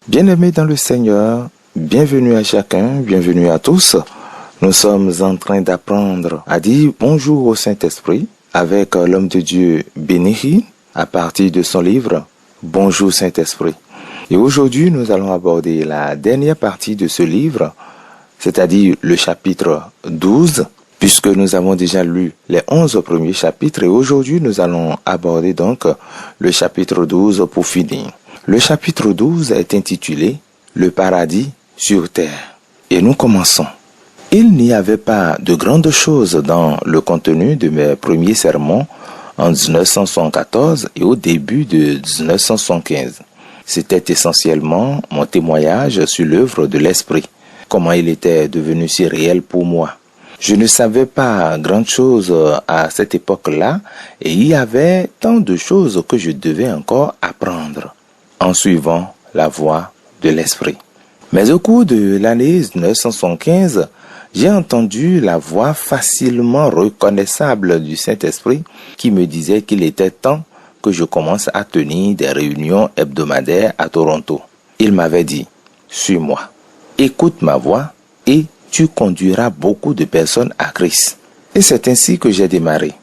Bien-aimés dans le Seigneur, bienvenue à chacun, bienvenue à tous. Nous sommes en train d'apprendre à dire bonjour au Saint-Esprit avec l'homme de Dieu Bénéhi à partir de son livre Bonjour Saint-Esprit. Et aujourd'hui, nous allons aborder la dernière partie de ce livre, c'est-à-dire le chapitre 12, puisque nous avons déjà lu les 11 premiers chapitres et aujourd'hui, nous allons aborder donc le chapitre 12 pour finir. Le chapitre 12 est intitulé « Le paradis sur terre ». Et nous commençons. Il n'y avait pas de grandes choses dans le contenu de mes premiers sermons en 1974 et au début de 1975. C'était essentiellement mon témoignage sur l'œuvre de l'Esprit, comment il était devenu si réel pour moi. Je ne savais pas grand chose à cette époque-là et il y avait tant de choses que je devais encore apprendre en suivant la voie de l'Esprit. Mais au cours de l'année 1975, j'ai entendu la voix facilement reconnaissable du Saint-Esprit qui me disait qu'il était temps que je commence à tenir des réunions hebdomadaires à Toronto. Il m'avait dit, suis-moi, écoute ma voix et tu conduiras beaucoup de personnes à Christ. Et c'est ainsi que j'ai démarré.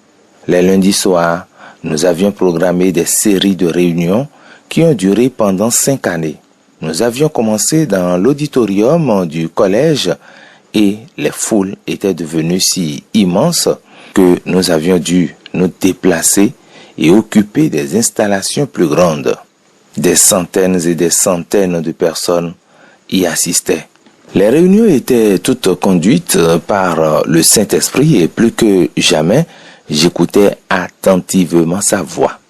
Les lundis soirs, nous avions programmé des séries de réunions qui ont duré pendant 5 années. Nous avions commencé dans l'auditorium du collège et les foules étaient devenues si immenses que nous avions dû nous déplacer et occuper des installations plus grandes. Des centaines et des centaines de personnes y assistaient. Les réunions étaient toutes conduites par le Saint-Esprit et plus que jamais, j'écoutais attentivement sa voix.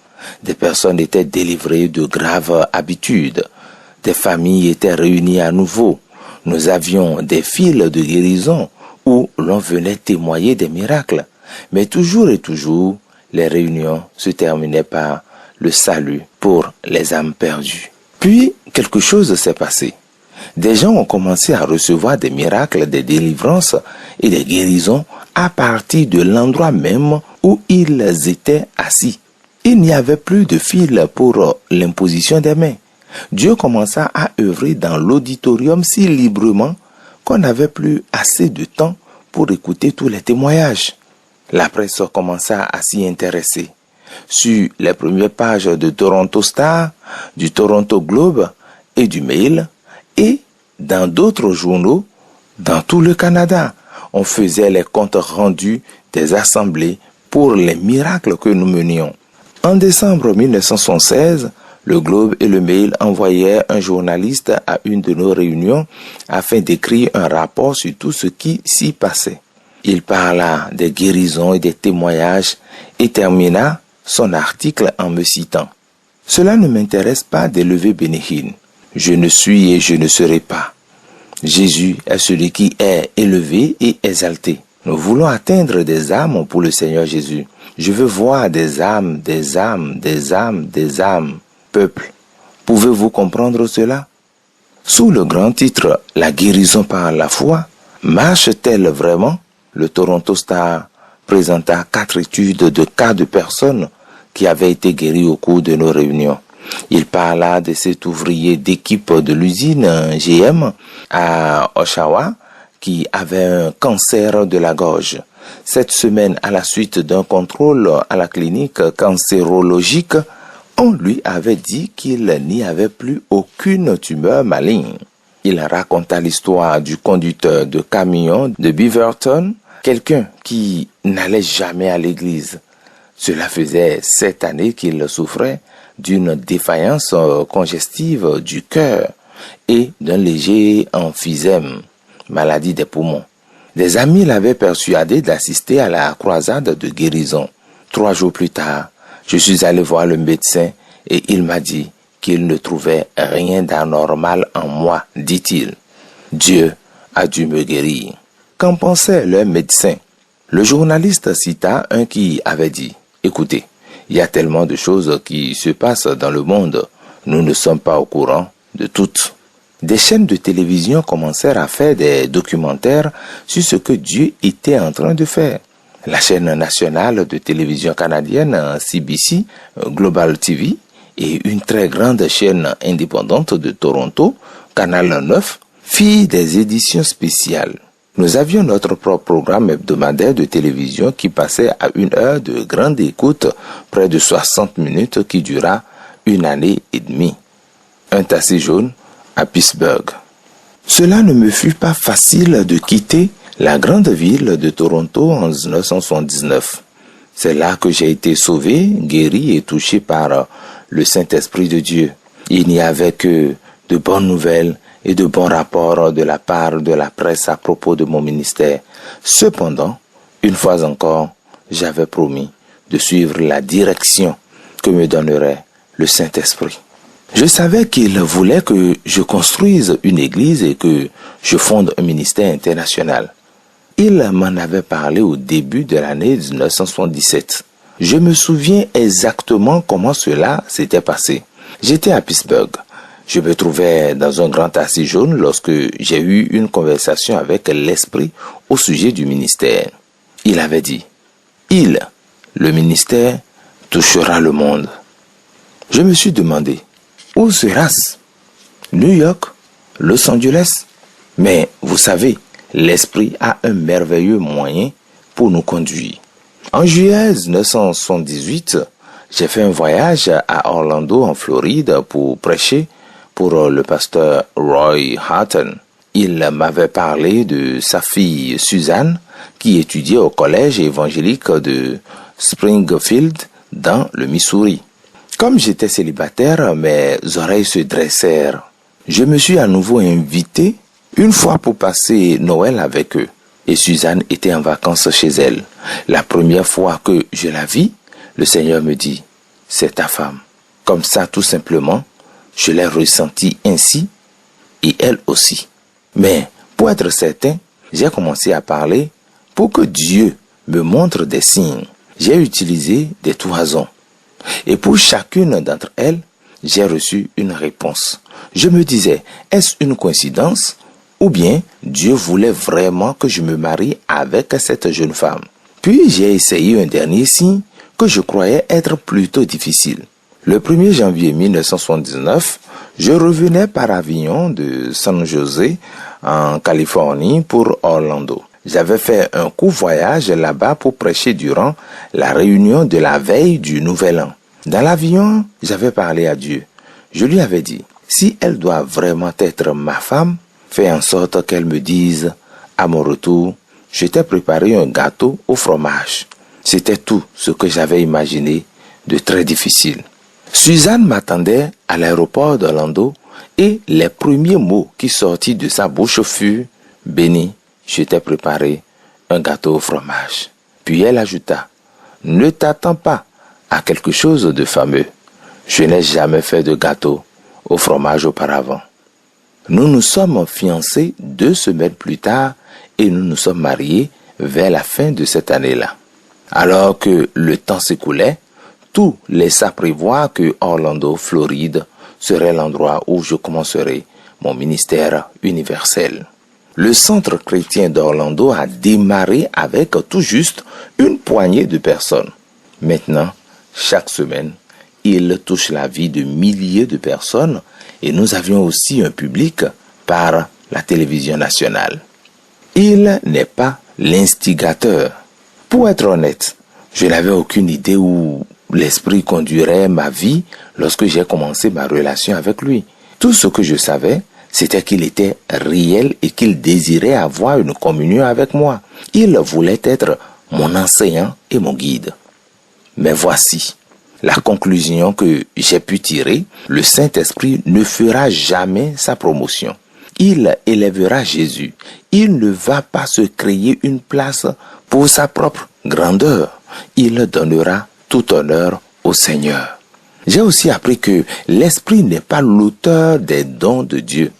Des personnes étaient délivrées de graves habitudes. Des familles étaient réunies à nouveau. Nous avions des files de guérison où l'on venait témoigner des miracles. Mais toujours et toujours, les réunions se terminaient par le salut pour les âmes perdues. Puis, quelque chose s'est passé. Des gens ont commencé à recevoir des miracles, des délivrances et des guérisons à partir de l'endroit même où ils étaient assis. Il n'y avait plus de fil pour l'imposition des mains. Dieu commença à œuvrer dans l'auditorium si librement qu'on n'avait plus assez de temps pour écouter tous les témoignages. La presse commença à s'y intéresser. Sur les premières pages de Toronto Star, du Toronto Globe et du Mail, et dans d'autres journaux, dans tout le Canada, on faisait les comptes rendus des assemblées pour les miracles que nous menions. En décembre 1976, le Globe et le Mail envoyaient un journaliste à une de nos réunions afin d'écrire un rapport sur tout ce qui s'y passait. Il parla des guérisons et des témoignages et termina son article en me citant. « Cela ne m'intéresse pas d'élever Bénéhi. Je ne suis et je ne serai pas. Jésus est celui qui est élevé et exalté. Nous voulons atteindre des âmes pour le Seigneur Jésus. Je veux voir des âmes, des âmes, des âmes, des âmes. Peuple, pouvez-vous comprendre cela? » Sous le grand titre « La guérison par la foi », marche-t-elle vraiment? Le Toronto Star présenta 4 études de cas de personnes qui avaient été guéries au cours de nos réunions. Il parla de cet ouvrier d'équipe de l'usine GM à Oshawa qui avait un cancer de la gorge. Cette semaine, à la suite d'un contrôle à la clinique cancérologique, on lui avait dit qu'il n'y avait plus aucune tumeur maligne. Il raconta l'histoire du conducteur de camion de Beaverton, quelqu'un qui n'allait jamais à l'église. Cela faisait 7 années qu'il souffrait d'une défaillance congestive du cœur et d'un léger emphysème, maladie des poumons. Des amis l'avaient persuadé d'assister à la croisade de guérison. 3 jours plus tard, je suis allé voir le médecin et il m'a dit qu'il ne trouvait rien d'anormal en moi, dit-il. Dieu a dû me guérir. Qu'en pensait le médecin? Le journaliste cita un qui avait dit, « Écoutez, il y a tellement de choses qui se passent dans le monde, nous ne sommes pas au courant de toutes. » Des chaînes de télévision commencèrent à faire des documentaires sur ce que Dieu était en train de faire. La chaîne nationale de télévision canadienne CBC, Global TV, et une très grande chaîne indépendante de Toronto, Canal 9, fit des éditions spéciales. Nous avions notre propre programme hebdomadaire de télévision qui passait à 1 heure de grande écoute, près de 60 minutes, qui dura 1 année et demie. Un taxi jaune à Pittsburgh. Cela ne me fut pas facile de quitter la grande ville de Toronto en 1979. C'est là que j'ai été sauvé, guéri et touché par le Saint-Esprit de Dieu. Il n'y avait que de bonnes nouvelles et de bons rapports de la part de la presse à propos de mon ministère. Cependant, une fois encore, j'avais promis de suivre la direction que me donnerait le Saint-Esprit. Je savais qu'il voulait que je construise une église et que je fonde un ministère international. Il m'en avait parlé au début de l'année 1977. Je me souviens exactement comment cela s'était passé. J'étais à Pittsburgh. Je me trouvais dans un grand taxi jaune lorsque j'ai eu une conversation avec l'Esprit au sujet du ministère. Il avait dit, le ministère, touchera le monde. Je me suis demandé, où sera-ce? New York? Los Angeles? Mais vous savez, l'Esprit a un merveilleux moyen pour nous conduire. En juillet 1978, j'ai fait un voyage à Orlando, en Floride, pour prêcher pour le pasteur Roy Hatton. Il m'avait parlé de sa fille Suzanne, qui étudiait au collège évangélique de Springfield, dans le Missouri. Comme j'étais célibataire, mes oreilles se dressèrent. Je me suis à nouveau invité une fois pour passer Noël avec eux. Et Suzanne était en vacances chez elle. La première fois que je la vis, le Seigneur me dit, c'est ta femme. Comme ça, tout simplement, je l'ai ressenti ainsi et elle aussi. Mais pour être certain, j'ai commencé à parler pour que Dieu me montre des signes. J'ai utilisé des toisons. Et pour chacune d'entre elles, j'ai reçu une réponse. Je me disais, est-ce une coïncidence ou bien Dieu voulait vraiment que je me marie avec cette jeune femme? Puis j'ai essayé un dernier signe que je croyais être plutôt difficile. Le 1er janvier 1979, je revenais par avion de San José en Californie pour Orlando. J'avais fait un court voyage là-bas pour prêcher durant la réunion de la veille du Nouvel An. Dans l'avion, j'avais parlé à Dieu. Je lui avais dit, si elle doit vraiment être ma femme, fais en sorte qu'elle me dise, à mon retour, je t'ai préparé un gâteau au fromage. C'était tout ce que j'avais imaginé de très difficile. Suzanne m'attendait à l'aéroport d'Orlando et les premiers mots qui sortirent de sa bouche furent « Béni, je t'ai préparé un gâteau au fromage. » Puis elle ajouta « Ne t'attends pas à quelque chose de fameux. Je n'ai jamais fait de gâteau au fromage auparavant. » Nous nous sommes fiancés 2 semaines plus tard et nous nous sommes mariés vers la fin de cette année-là. Alors que le temps s'écoulait, tout laissa prévoir que Orlando, Floride, serait l'endroit où je commencerai mon ministère universel. Le centre chrétien d'Orlando a démarré avec tout juste une poignée de personnes. Maintenant, chaque semaine, il touche la vie de milliers de personnes et nous avions aussi un public par la télévision nationale. Il n'est pas l'instigateur. Pour être honnête, je n'avais aucune idée où l'Esprit conduirait ma vie lorsque j'ai commencé ma relation avec lui. Tout ce que je savais, c'était qu'il était réel et qu'il désirait avoir une communion avec moi. Il voulait être mon enseignant et mon guide. Mais voici la conclusion que j'ai pu tirer. Le Saint-Esprit ne fera jamais sa promotion. Il élèvera Jésus. Il ne va pas se créer une place pour sa propre grandeur. Il donnera tout honneur au Seigneur. J'ai aussi appris que l'Esprit n'est pas l'auteur des dons de Dieu.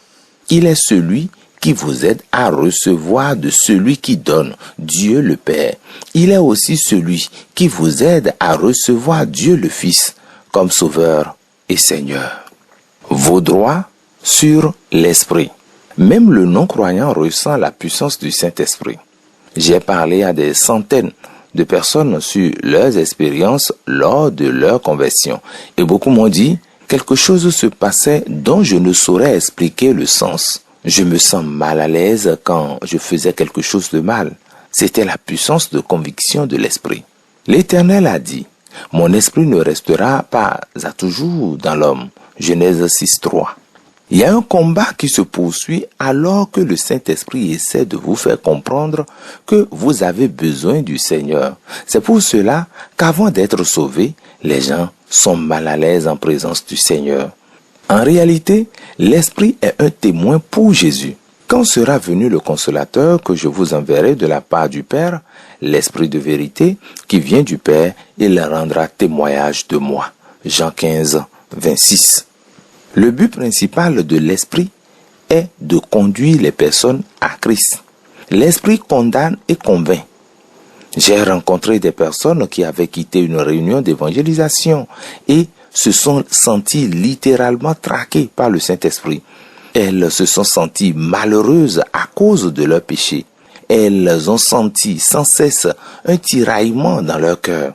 Il est celui qui vous aide à recevoir de celui qui donne, Dieu le Père. Il est aussi celui qui vous aide à recevoir Dieu le Fils comme Sauveur et Seigneur. Vos droits sur l'Esprit. Même le non-croyant ressent la puissance du Saint-Esprit. J'ai parlé à des centaines de personnes sur leurs expériences lors de leur conversion. Et beaucoup m'ont dit, quelque chose se passait dont je ne saurais expliquer le sens. Je me sens mal à l'aise quand je faisais quelque chose de mal. C'était la puissance de conviction de l'esprit. L'Éternel a dit, mon esprit ne restera pas à toujours dans l'homme. Genèse 6.3. Il y a un combat qui se poursuit alors que le Saint-Esprit essaie de vous faire comprendre que vous avez besoin du Seigneur. C'est pour cela qu'avant d'être sauvés, les gens sont mal à l'aise en présence du Seigneur. En réalité, l'Esprit est un témoin pour Jésus. Quand sera venu le Consolateur que je vous enverrai de la part du Père, l'Esprit de vérité qui vient du Père, il rendra témoignage de moi. Jean 15, 26. Le but principal de l'Esprit est de conduire les personnes à Christ. L'Esprit condamne et convainc. J'ai rencontré des personnes qui avaient quitté une réunion d'évangélisation et se sont senties littéralement traquées par le Saint-Esprit. Elles se sont senties malheureuses à cause de leurs péchés. Elles ont senti sans cesse un tiraillement dans leur cœur.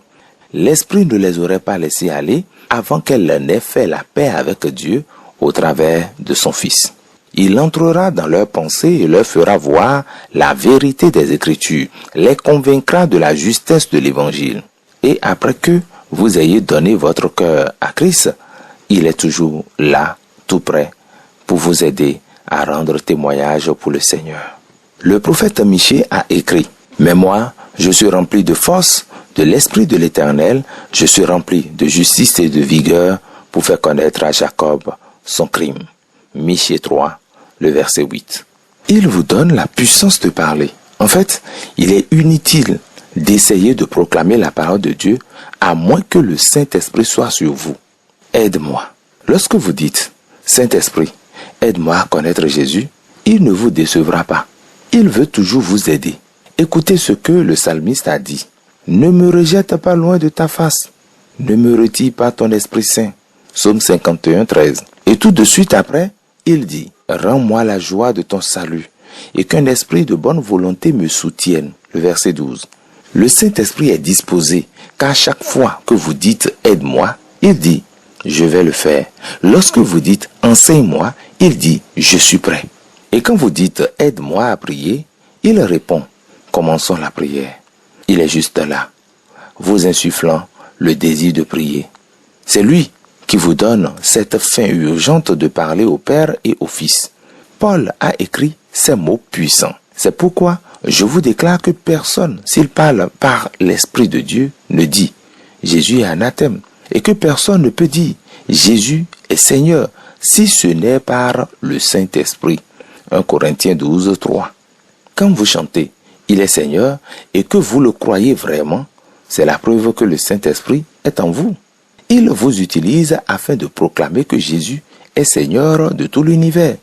L'Esprit ne les aurait pas laissées aller avant qu'elles n'aient fait la paix avec Dieu au travers de son Fils. Il entrera dans leurs pensées et leur fera voir la vérité des Écritures, les convaincra de la justesse de l'Évangile. Et après que vous ayez donné votre cœur à Christ, il est toujours là, tout près, pour vous aider à rendre témoignage pour le Seigneur. Le prophète Michée a écrit, « Mais moi, je suis rempli de force, de l'Esprit de l'Éternel, je suis rempli de justice et de vigueur pour faire connaître à Jacob son crime. » Michée 3, le verset 8. Il vous donne la puissance de parler. En fait, il est inutile d'essayer de proclamer la parole de Dieu à moins que le Saint-Esprit soit sur vous. Aide-moi. Lorsque vous dites, Saint-Esprit, aide-moi à connaître Jésus, il ne vous décevra pas. Il veut toujours vous aider. Écoutez ce que le psalmiste a dit. Ne me rejette pas loin de ta face. Ne me retire pas ton Esprit Saint. Psaume 51, 13. Et tout de suite après, il dit, rends-moi la joie de ton salut et qu'un esprit de bonne volonté me soutienne. Le verset 12. Le Saint-Esprit est disposé qu'à chaque fois que vous dites aide-moi, il dit je vais le faire. Lorsque vous dites enseigne-moi, il dit je suis prêt. Et quand vous dites aide-moi à prier, il répond commençons la prière. Il est juste là, vous insufflant le désir de prier. C'est lui qui vous donne cette faim urgente de parler au Père et au Fils. Paul a écrit ces mots puissants. C'est pourquoi je vous déclare que personne, s'il parle par l'Esprit de Dieu, ne dit Jésus est anathème, et que personne ne peut dire Jésus est Seigneur, si ce n'est par le Saint-Esprit. 1 Corinthiens 12, 3. Quand vous chantez il est Seigneur et que vous le croyez vraiment, c'est la preuve que le Saint-Esprit est en vous. Il vous utilise afin de proclamer que Jésus est Seigneur de tout l'univers.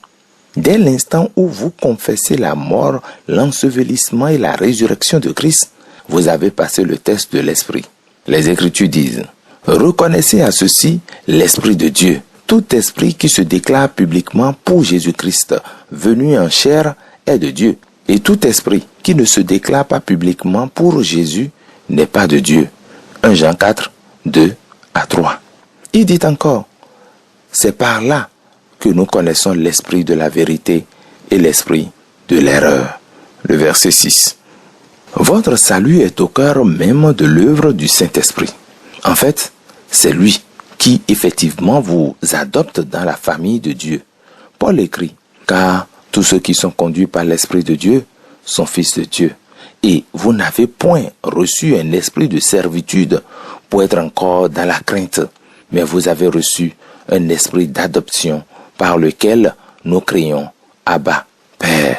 Dès l'instant où vous confessez la mort, l'ensevelissement et la résurrection de Christ, vous avez passé le test de l'Esprit. Les Écritures disent, reconnaissez à ceci l'Esprit de Dieu. Tout esprit qui se déclare publiquement pour Jésus-Christ, venu en chair, est de Dieu. Et tout esprit qui ne se déclare pas publiquement pour Jésus n'est pas de Dieu. 1 Jean 4, 2 à 3. Il dit encore, c'est par là que nous connaissons l'esprit de la vérité et l'esprit de l'erreur. Le verset 6. Votre salut est au cœur même de l'œuvre du Saint-Esprit. En fait, c'est lui qui effectivement vous adopte dans la famille de Dieu. Paul écrit, car tous ceux qui sont conduits par l'Esprit de Dieu sont fils de Dieu. Et vous n'avez point reçu un esprit de servitude pour être encore dans la crainte, mais vous avez reçu un esprit d'adoption par lequel nous crions Abba, Père.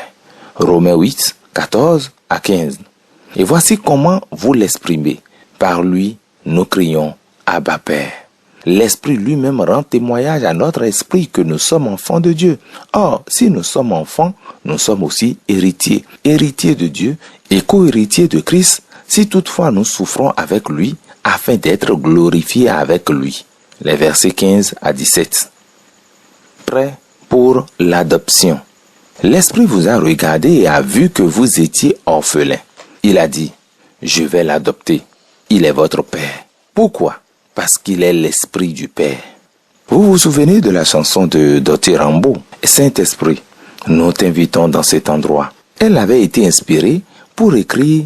Romains 8, 14 à 15. Et voici comment vous l'exprimez. Par lui, nous crions Abba, Père. L'Esprit lui-même rend témoignage à notre esprit que nous sommes enfants de Dieu. Or, si nous sommes enfants, nous sommes aussi héritiers. Héritiers de Dieu et co-héritiers de Christ, si toutefois nous souffrons avec lui, afin d'être glorifiés avec lui. Les versets 15 à 17. Prêt pour l'adoption. L'Esprit vous a regardé et a vu que vous étiez orphelins. Il a dit, je vais l'adopter. Il est votre Père. Pourquoi? Parce qu'il est l'Esprit du Père. Vous vous souvenez de la chanson de Dottie Rambo, Saint-Esprit, nous t'invitons dans cet endroit. Elle avait été inspirée pour écrire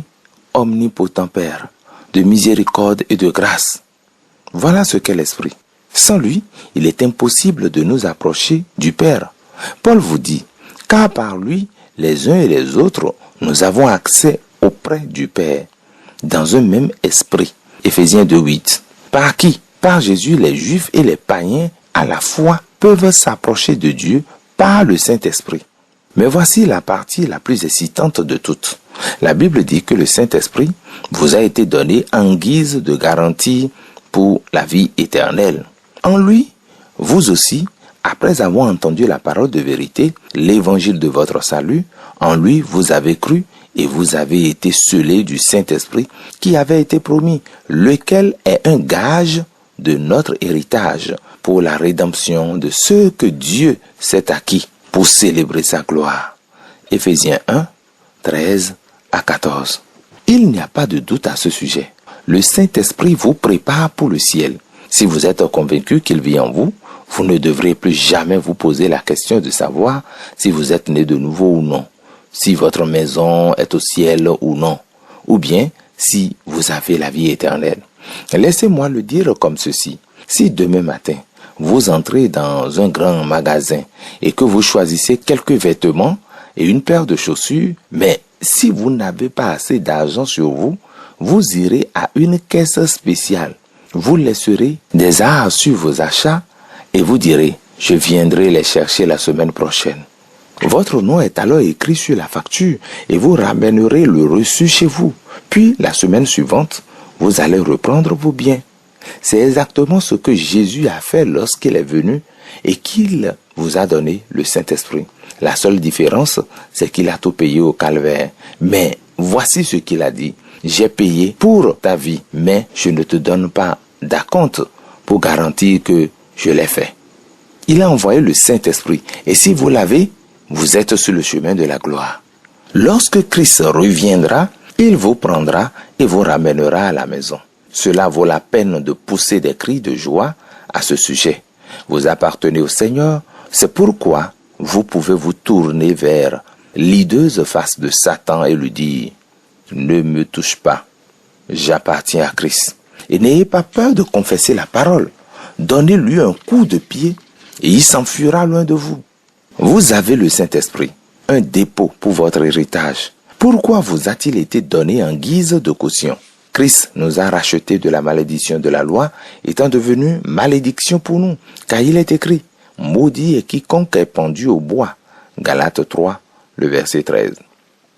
Omnipotent Père, de miséricorde et de grâce. Voilà ce qu'est l'Esprit. Sans lui, il est impossible de nous approcher du Père. Paul vous dit, car par lui, les uns et les autres, nous avons accès auprès du Père, dans un même esprit. Éphésiens 2:8. Par qui? Par Jésus, les Juifs et les païens, à la fois, peuvent s'approcher de Dieu par le Saint-Esprit. Mais voici la partie la plus excitante de toutes. La Bible dit que le Saint-Esprit vous a été donné en guise de garantie pour la vie éternelle. En lui, vous aussi, après avoir entendu la parole de vérité, l'évangile de votre salut, en lui vous avez cru et vous avez été scellés du Saint-Esprit qui avait été promis, lequel est un gage de notre héritage pour la rédemption de ceux que Dieu s'est acquis pour célébrer sa gloire. Éphésiens 1, 13 à 14. Il n'y a pas de doute à ce sujet. Le Saint-Esprit vous prépare pour le ciel. Si vous êtes convaincu qu'il vit en vous, vous ne devrez plus jamais vous poser la question de savoir si vous êtes né de nouveau ou non, si votre maison est au ciel ou non, ou bien si vous avez la vie éternelle. Laissez-moi le dire comme ceci. Si demain matin, vous entrez dans un grand magasin et que vous choisissez quelques vêtements et une paire de chaussures, mais si vous n'avez pas assez d'argent sur vous, vous irez à une caisse spéciale. Vous laisserez des arts sur vos achats et vous direz, je viendrai les chercher la semaine prochaine. Votre nom est alors écrit sur la facture et vous ramènerez le reçu chez vous. Puis, la semaine suivante, vous allez reprendre vos biens. C'est exactement ce que Jésus a fait lorsqu'il est venu et qu'il vous a donné le Saint-Esprit. La seule différence, c'est qu'il a tout payé au calvaire. Mais voici ce qu'il a dit. J'ai payé pour ta vie, mais je ne te donne pas d'acompte pour garantir que je l'ai fait. Il a envoyé le Saint-Esprit et si vous l'avez, vous êtes sur le chemin de la gloire. Lorsque Christ reviendra, il vous prendra et vous ramènera à la maison. Cela vaut la peine de pousser des cris de joie à ce sujet. Vous appartenez au Seigneur, c'est pourquoi vous pouvez vous tourner vers l'hideuse face de Satan et lui dire « Ne me touche pas, j'appartiens à Christ. » Et n'ayez pas peur de confesser la parole. Donnez-lui un coup de pied et il s'enfuira loin de vous. Vous avez le Saint-Esprit, un dépôt pour votre héritage. Pourquoi vous a-t-il été donné en guise de caution? Christ nous a rachetés de la malédiction de la loi, étant devenu malédiction pour nous, car il est écrit, maudit est quiconque est pendu au bois. Galates 3, le verset 13.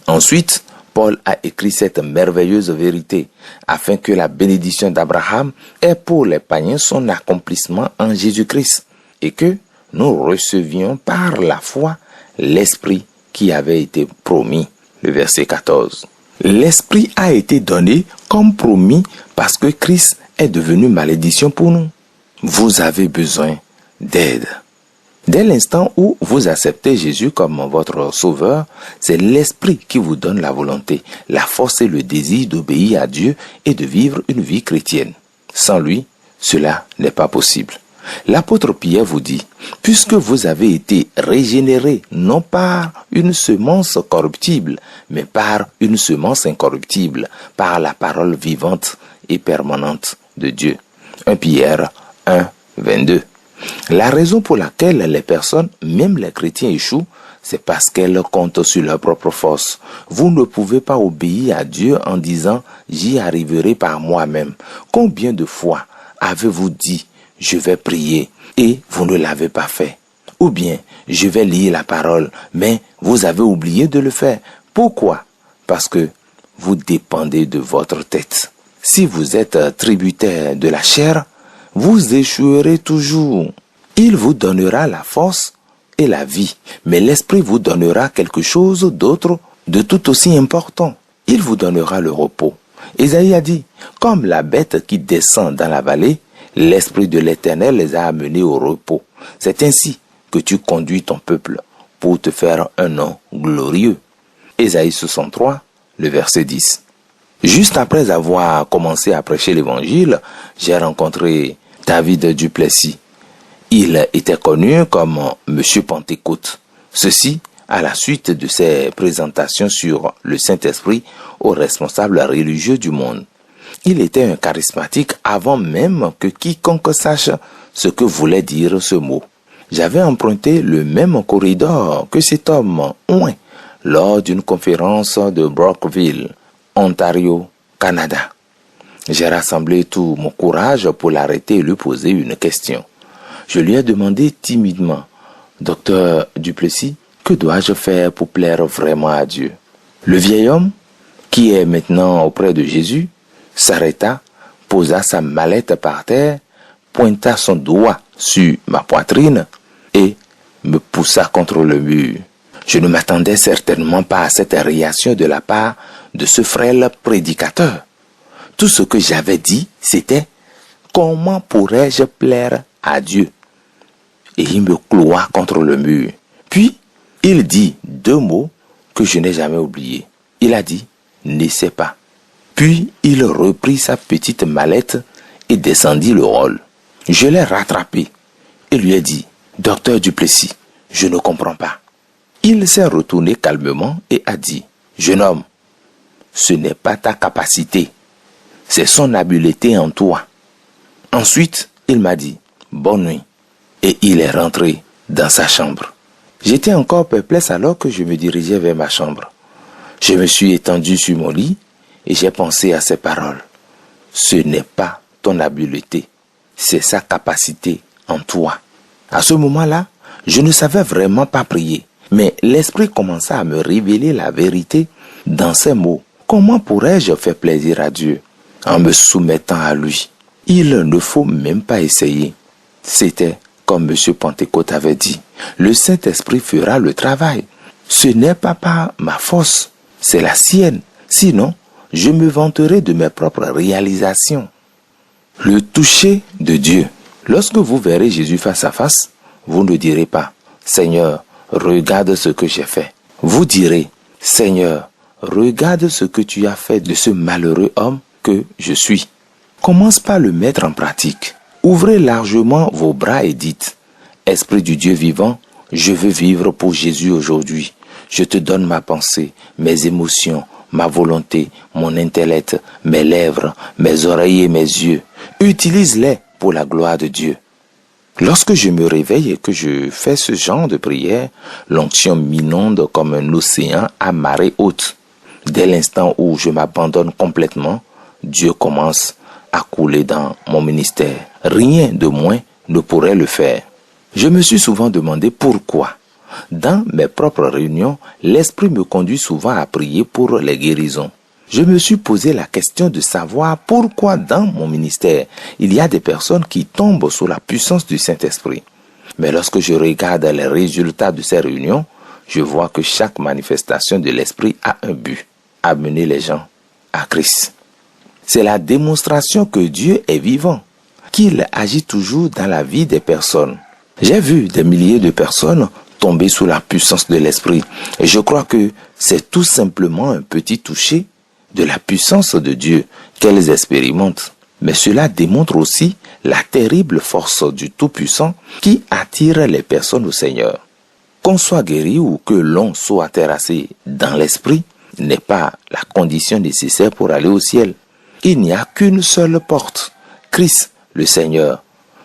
Ensuite, Paul a écrit cette merveilleuse vérité, afin que la bénédiction d'Abraham ait pour les païens son accomplissement en Jésus-Christ, et que nous recevions par la foi l'Esprit qui avait été promis. Le verset 14. L'Esprit a été donné comme promis parce que Christ est devenu malédiction pour nous. Vous avez besoin d'aide. Dès l'instant où vous acceptez Jésus comme votre sauveur, c'est l'Esprit qui vous donne la volonté, la force et le désir d'obéir à Dieu et de vivre une vie chrétienne. Sans lui, cela n'est pas possible. L'apôtre Pierre vous dit, puisque vous avez été régénérés non par une semence corruptible, mais par une semence incorruptible, par la parole vivante et permanente de Dieu. 1 Pierre 1, 22. La raison pour laquelle les personnes, même les chrétiens, échouent, c'est parce qu'elles comptent sur leur propre force. Vous ne pouvez pas obéir à Dieu en disant « j'y arriverai par moi-même ». Combien de fois avez-vous dit « je vais prier » et vous ne l'avez pas fait? Ou bien « je vais lire la parole » mais vous avez oublié de le faire. Pourquoi? Parce que vous dépendez de votre tête. Si vous êtes tributaire de la chair, vous échouerez toujours. Il vous donnera la force et la vie, mais l'Esprit vous donnera quelque chose d'autre, de tout aussi important. Il vous donnera le repos. Ésaïe a dit, comme la bête qui descend dans la vallée, l'Esprit de l'Éternel les a amenés au repos. C'est ainsi que tu conduis ton peuple pour te faire un nom glorieux. Ésaïe 63, le verset 10. Juste après avoir commencé à prêcher l'évangile, j'ai rencontré David Duplessis. Il était connu comme Monsieur Pentecôte. Ceci à la suite de ses présentations sur le Saint-Esprit aux responsables religieux du monde. Il était un charismatique avant même que quiconque sache ce que voulait dire ce mot. J'avais emprunté le même corridor que cet homme, Ouin, lors d'une conférence de Brockville, Ontario, Canada. J'ai rassemblé tout mon courage pour l'arrêter et lui poser une question. Je lui ai demandé timidement, « Docteur Duplessis, que dois-je faire pour plaire vraiment à Dieu ?» Le vieil homme, qui est maintenant auprès de Jésus, s'arrêta, posa sa mallette par terre, pointa son doigt sur ma poitrine et me poussa contre le mur. Je ne m'attendais certainement pas à cette réaction de la part de ce frêle prédicateur. Tout ce que j'avais dit, c'était « Comment pourrais-je plaire à Dieu ?» Et il me cloua contre le mur. Puis, il dit 2 mots que je n'ai jamais oubliés. Il a dit « N'essaie pas ». Puis, il reprit sa petite mallette et descendit le hall. Je l'ai rattrapé et lui ai dit « Docteur Duplessis, je ne comprends pas ». Il s'est retourné calmement et a dit « Jeune homme, ce n'est pas ta capacité, c'est son habileté en toi. » Ensuite, il m'a dit « Bonne nuit » et il est rentré dans sa chambre. J'étais encore perplexe alors que je me dirigeais vers ma chambre. Je me suis étendu sur mon lit et j'ai pensé à ces paroles. Ce n'est pas ton habileté, c'est sa capacité en toi. À ce moment-là, je ne savais vraiment pas prier, mais l'Esprit commença à me révéler la vérité dans ces mots. Comment pourrais-je faire plaisir à Dieu en me soumettant à lui? Il ne faut même pas essayer. C'était comme M. Pentecôte avait dit, le Saint-Esprit fera le travail. Ce n'est pas par ma force, c'est la sienne. Sinon, je me vanterai de mes propres réalisations. Le toucher de Dieu. Lorsque vous verrez Jésus face à face, vous ne direz pas, Seigneur, regarde ce que j'ai fait. Vous direz, Seigneur, regarde ce que tu as fait de ce malheureux homme que je suis. Commence par le mettre en pratique. Ouvrez largement vos bras et dites, Esprit du Dieu vivant, je veux vivre pour Jésus aujourd'hui. Je te donne ma pensée, mes émotions, ma volonté, mon intellect, mes lèvres, mes oreilles et mes yeux. Utilise-les pour la gloire de Dieu. Lorsque je me réveille et que je fais ce genre de prière, l'onction m'inonde comme un océan à marée haute. Dès l'instant où je m'abandonne complètement, Dieu commence à couler dans mon ministère. Rien de moins ne pourrait le faire. Je me suis souvent demandé pourquoi. Dans mes propres réunions, l'Esprit me conduit souvent à prier pour les guérisons. Je me suis posé la question de savoir pourquoi dans mon ministère, il y a des personnes qui tombent sous la puissance du Saint-Esprit. Mais lorsque je regarde les résultats de ces réunions, je vois que chaque manifestation de l'Esprit a un but, amener les gens à Christ. C'est la démonstration que Dieu est vivant, qu'il agit toujours dans la vie des personnes. J'ai vu des milliers de personnes tomber sous la puissance de l'Esprit et je crois que c'est tout simplement un petit toucher de la puissance de Dieu qu'elles expérimentent. Mais cela démontre aussi la terrible force du Tout-Puissant qui attire les personnes au Seigneur. Qu'on soit guéri ou que l'on soit terrassé dans l'esprit n'est pas la condition nécessaire pour aller au ciel. Il n'y a qu'une seule porte, Christ le Seigneur.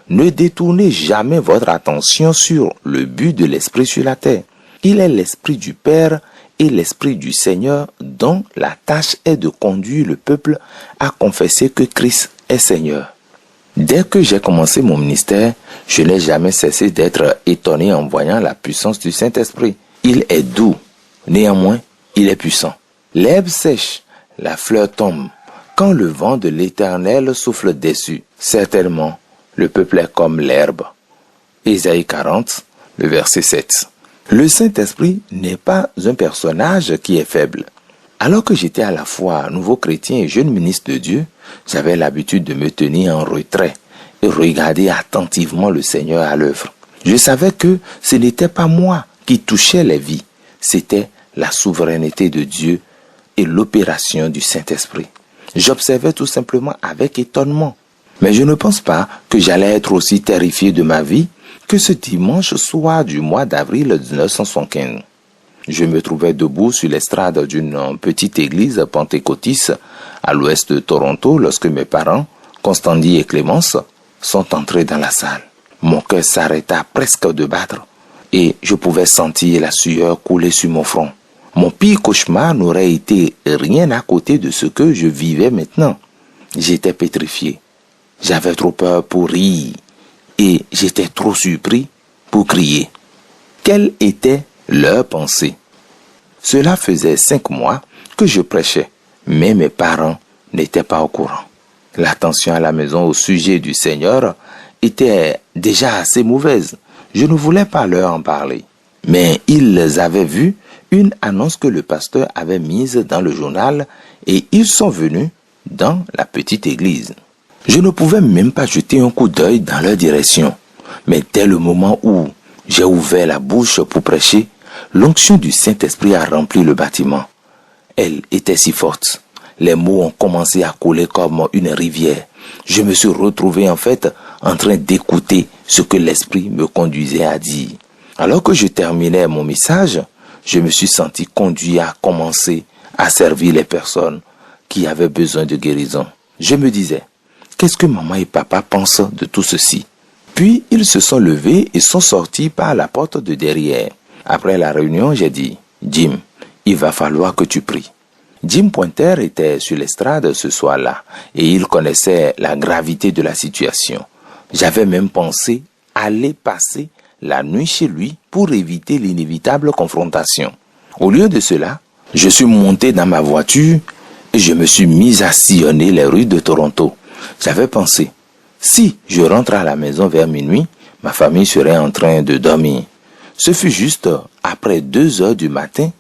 Ne détournez jamais votre attention sur le but de l'Esprit sur la terre. Il est l'Esprit du Père et l'Esprit du Seigneur dont la tâche est de conduire le peuple à confesser que Christ est Seigneur. Dès que j'ai commencé mon ministère, je n'ai jamais cessé d'être étonné en voyant la puissance du Saint-Esprit. Il est doux, néanmoins, il est puissant. L'herbe sèche, la fleur tombe. Quand le vent de l'Éternel souffle dessus, certainement, le peuple est comme l'herbe. Ésaïe 40, le verset 7. Le Saint-Esprit n'est pas un personnage qui est faible. Alors que j'étais à la fois nouveau chrétien et jeune ministre de Dieu, j'avais l'habitude de me tenir en retrait et regarder attentivement le Seigneur à l'œuvre. Je savais que ce n'était pas moi qui touchais les vies, c'était la souveraineté de Dieu et l'opération du Saint-Esprit. J'observais tout simplement avec étonnement. Mais je ne pense pas que j'allais être aussi terrifié de ma vie que ce dimanche soir du mois d'avril 1975. Je me trouvais debout sur l'estrade d'une petite église pentecôtiste à l'ouest de Toronto lorsque mes parents, Constandy et Clémence, sont entrés dans la salle. Mon cœur s'arrêta presque de battre et je pouvais sentir la sueur couler sur mon front. Mon pire cauchemar n'aurait été rien à côté de ce que je vivais maintenant. J'étais pétrifié. J'avais trop peur pour rire et j'étais trop surpris pour crier. Quelle était leur pensée? Cela faisait 5 mois que je prêchais, mais mes parents n'étaient pas au courant. L'attention à la maison au sujet du Seigneur était déjà assez mauvaise. Je ne voulais pas leur en parler. Mais ils avaient vu une annonce que le pasteur avait mise dans le journal et ils sont venus dans la petite église. Je ne pouvais même pas jeter un coup d'œil dans leur direction. Mais dès le moment où j'ai ouvert la bouche pour prêcher, l'onction du Saint-Esprit a rempli le bâtiment. Elle était si forte. Les mots ont commencé à couler comme une rivière. Je me suis retrouvé en fait en train d'écouter ce que l'Esprit me conduisait à dire. Alors que je terminais mon message, je me suis senti conduit à commencer à servir les personnes qui avaient besoin de guérison. Je me disais, qu'est-ce que maman et papa pensent de tout ceci? Puis ils se sont levés et sont sortis par la porte de derrière. Après la réunion, j'ai dit, Jim, il va falloir que tu pries. Jim Pointer était sur l'estrade ce soir-là et il connaissait la gravité de la situation. J'avais même pensé aller passer la nuit chez lui pour éviter l'inévitable confrontation. Au lieu de cela, je suis monté dans ma voiture et je me suis mis à sillonner les rues de Toronto. J'avais pensé, si je rentre à la maison vers minuit, ma famille serait en train de dormir. Ce fut juste après 2 heures du matin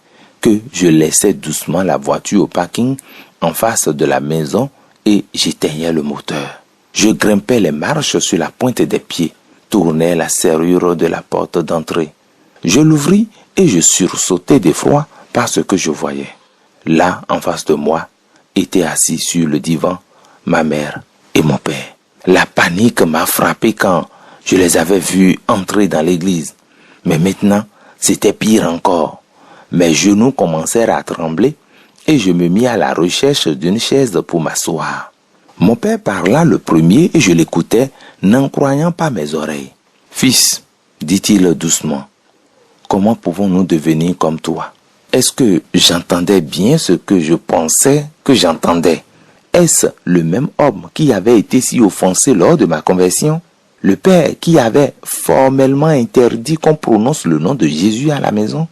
que je laissais doucement la voiture au parking en face de la maison et j'éteignais le moteur. Je grimpais les marches sur la pointe des pieds, tournais la serrure de la porte d'entrée. Je l'ouvris et je sursautai d'effroi par ce que je voyais. Là, en face de moi, étaient assis sur le divan ma mère et mon père. La panique m'a frappé quand je les avais vus entrer dans l'église. Mais maintenant, c'était pire encore. Mes genoux commencèrent à trembler et je me mis à la recherche d'une chaise pour m'asseoir. Mon père parla le premier et je l'écoutais, n'en croyant pas mes oreilles. « Fils, dit-il doucement, comment pouvons-nous devenir comme toi? Est-ce que j'entendais bien ce que je pensais que j'entendais? Est-ce le même homme qui avait été si offensé lors de ma conversion? Le père qui avait formellement interdit qu'on prononce le nom de Jésus à la maison?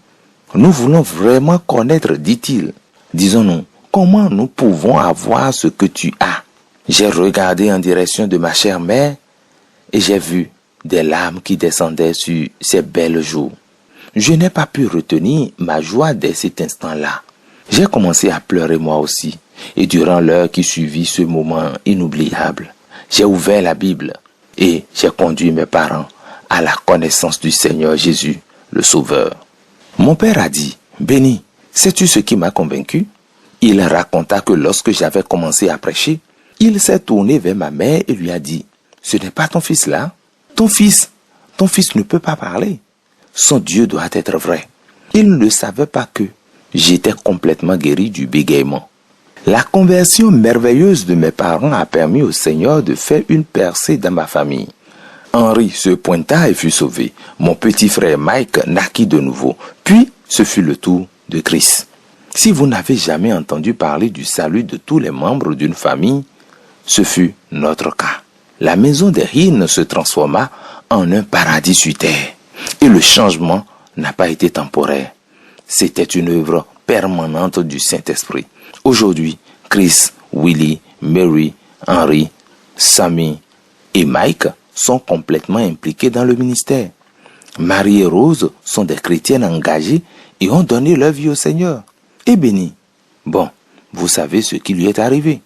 Nous voulons vraiment connaître, dit-il. Disons-nous, comment nous pouvons avoir ce que tu as? J'ai regardé en direction de ma chère mère et j'ai vu des larmes qui descendaient sur ses belles joues. Je n'ai pas pu retenir ma joie dès cet instant-là. J'ai commencé à pleurer moi aussi et durant l'heure qui suivit ce moment inoubliable, j'ai ouvert la Bible et j'ai conduit mes parents à la connaissance du Seigneur Jésus, le Sauveur. Mon père a dit, « Béni, sais-tu ce qui m'a convaincu ?» Il raconta que lorsque j'avais commencé à prêcher, il s'est tourné vers ma mère et lui a dit, « Ce n'est pas ton fils là? Ton fils ne peut pas parler. Son Dieu doit être vrai. » Il ne savait pas que j'étais complètement guéri du bégaiement. La conversion merveilleuse de mes parents a permis au Seigneur de faire une percée dans ma famille. Henri se pointa et fut sauvé. Mon petit frère Mike naquit de nouveau. Puis, ce fut le tour de Chris. Si vous n'avez jamais entendu parler du salut de tous les membres d'une famille, ce fut notre cas. La maison des Hines se transforma en un paradis sur terre. Et le changement n'a pas été temporaire. C'était une œuvre permanente du Saint-Esprit. Aujourd'hui, Chris, Willie, Mary, Henry, Sammy et Mike sont complètement impliqués dans le ministère. Marie et Rose sont des chrétiennes engagées et ont donné leur vie au Seigneur. Et béni. Bon, vous savez ce qui lui est arrivé.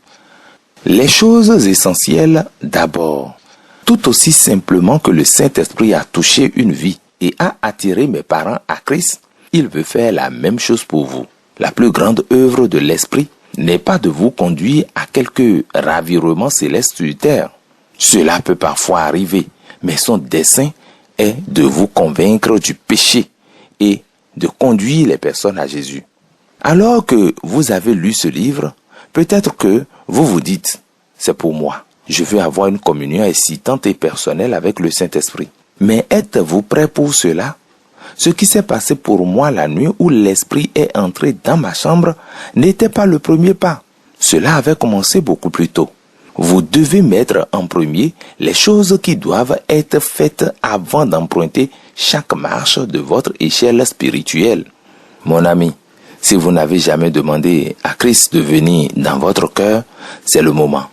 Les choses essentielles d'abord. Tout aussi simplement que le Saint-Esprit a touché une vie et a attiré mes parents à Christ, il veut faire la même chose pour vous. La plus grande œuvre de l'Esprit n'est pas de vous conduire à quelque ravirement céleste sur terre. Cela peut parfois arriver, mais son dessein est de vous convaincre du péché et de conduire les personnes à Jésus. Alors que vous avez lu ce livre, peut-être que vous vous dites, c'est pour moi. Je veux avoir une communion excitante et personnelle avec le Saint-Esprit. Mais êtes-vous prêt pour cela? Ce qui s'est passé pour moi la nuit où l'Esprit est entré dans ma chambre n'était pas le premier pas. Cela avait commencé beaucoup plus tôt. Vous devez mettre en premier les choses qui doivent être faites avant d'emprunter chaque marche de votre échelle spirituelle. Mon ami, si vous n'avez jamais demandé à Christ de venir dans votre cœur, c'est le moment.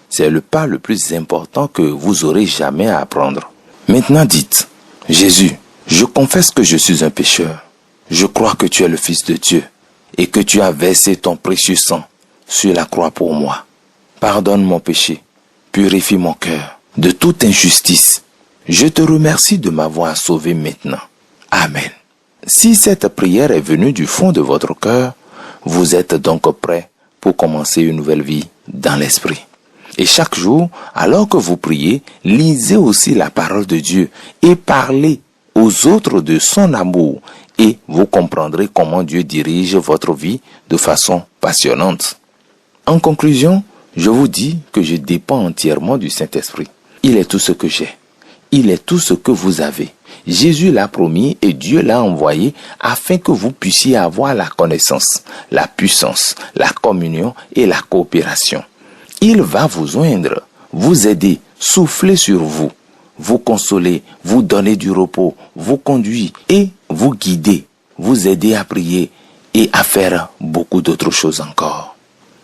C'est le pas le plus important que vous aurez jamais à prendre. Maintenant dites, Jésus, je confesse que je suis un pécheur. Je crois que tu es le Fils de Dieu et que tu as versé ton précieux sang sur la croix pour moi. Pardonne mon péché, purifie mon cœur de toute injustice. Je te remercie de m'avoir sauvé maintenant. Amen. Si cette prière est venue du fond de votre cœur, vous êtes donc prêt pour commencer une nouvelle vie dans l'esprit. Et chaque jour, alors que vous priez, lisez aussi la parole de Dieu et parlez aux autres de son amour et vous comprendrez comment Dieu dirige votre vie de façon passionnante. En conclusion, je vous dis que je dépends entièrement du Saint-Esprit. Il est tout ce que j'ai. Il est tout ce que vous avez. Jésus l'a promis et Dieu l'a envoyé afin que vous puissiez avoir la connaissance, la puissance, la communion et la coopération. Il va vous oindre, vous aider, souffler sur vous, vous consoler, vous donner du repos, vous conduire et vous guider, vous aider à prier et à faire beaucoup d'autres choses encore.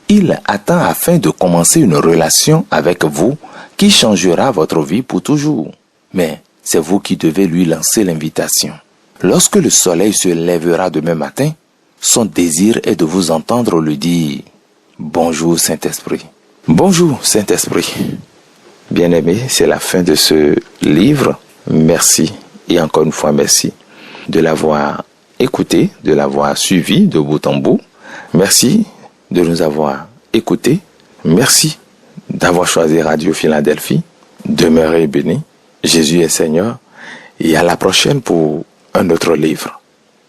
Il attend afin de commencer une relation avec vous qui changera votre vie pour toujours. Mais c'est vous qui devez lui lancer l'invitation. Lorsque le soleil se lèvera demain matin, son désir est de vous entendre lui dire « Bonjour Saint-Esprit ». Bonjour Saint-Esprit. Bien-aimé, c'est la fin de ce livre. Merci et encore une fois merci de l'avoir écouté, de l'avoir suivi de bout en bout. Merci de nous avoir écoutés. Merci d'avoir choisi Radio Philadelphie. Demeurez bénis. Jésus est Seigneur. Et à la prochaine pour un autre livre.